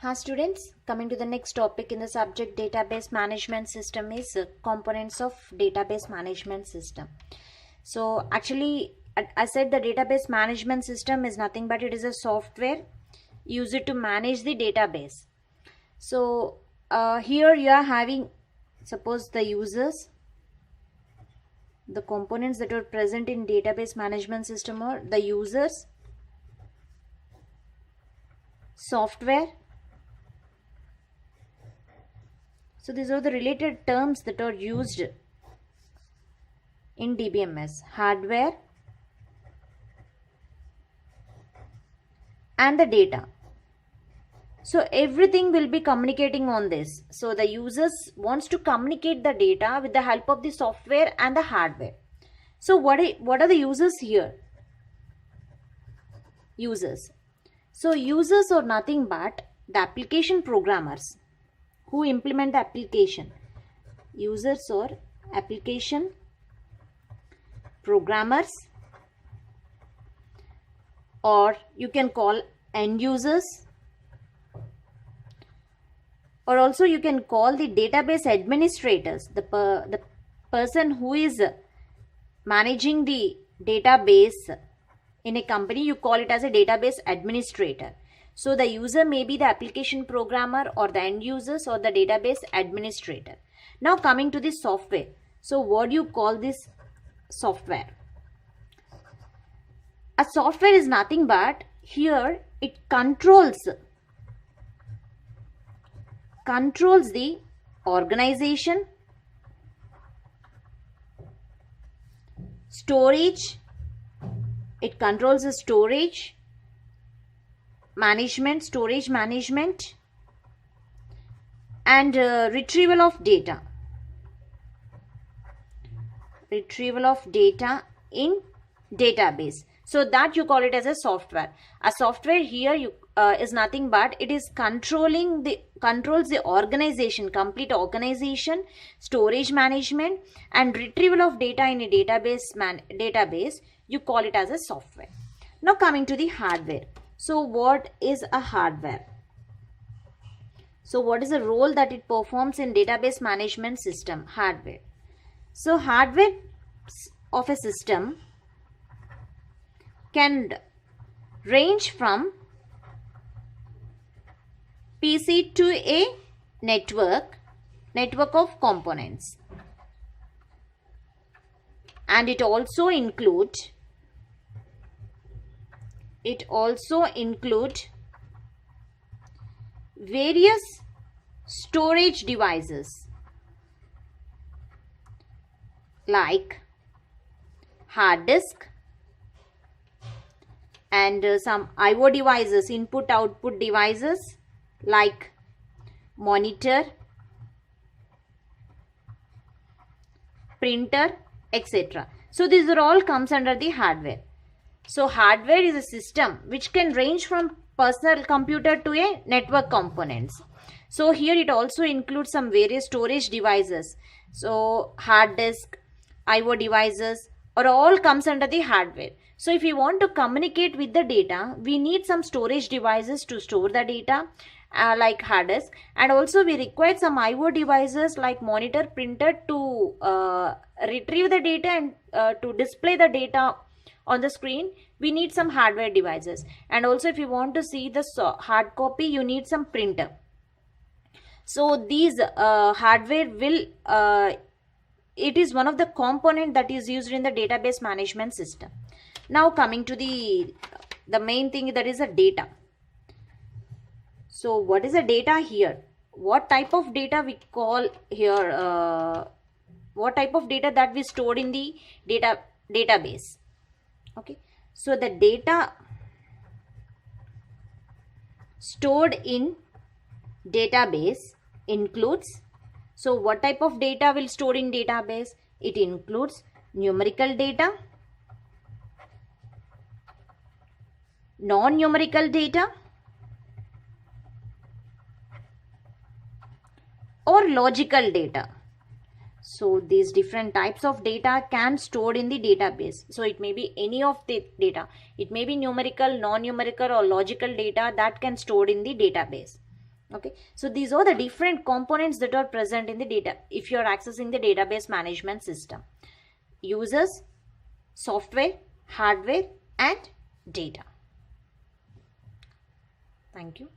Hi students, coming to the next topic in the subject database management system is components of database management system. So actually I said the database management system is nothing but it is a software used to manage the database. So here you are having, suppose the users, the components that are present in database management system are the users, software. So these are the related terms that are used in DBMS: hardware and the data. So everything will be communicating on this. So the users wants to communicate the data with the help of the software and the hardware. So what are the users here? Users. So users are nothing but the application programmers who implement the application. Users or application programmers, or you can call end users, or also you can call the database administrators, the person who is managing the database in a company. You call it as a database administrator. So the user may be the application programmer or the end users or the database administrator. Now coming to the software. So what do you call this software? A software is nothing but here it controls the organization, storage. It controls the storage management, and retrieval of data. Retrieval of data in database. So that you call it as a software. A software here is nothing but it is controls the organization, complete organization, storage management, and retrieval of data in a database. You call it as a software. Now coming to the hardware. So what is a hardware? So what is the role that it performs in database management system? Hardware. So hardware of a system can range from PC to a network of components, and it also include various storage devices like hard disk and some IO devices, input output devices like monitor, printer, etc. So these are all comes under the hardware. So hardware is a system which can range from personal computer to a network components. So here it also includes some various storage devices. So hard disk, IO devices are all comes under the hardware. So if we want to communicate with the data, we need some storage devices to store the data like hard disk, and also we require some IO devices like monitor, printer to retrieve the data and to display the data on the screen. We need some hardware devices, and also if you want to see the hard copy, you need some printer. So these hardware will it is one of the component that is used in the database management system. Now coming to the main thing, that is the data. So what is the data here? What type of data we call here? What type of data that we stored in the database? Okay, so the data stored in database includes, so what type of data will store in database? It includes numerical data, non-numerical data, or logical data. So these different types of data can stored in the database. So it may be any of the data. It may be numerical, non-numerical, or logical data that can stored in the database. Okay, so these are the different components that are present in the data if you are accessing the database management system: users, software, hardware, and data. Thank you.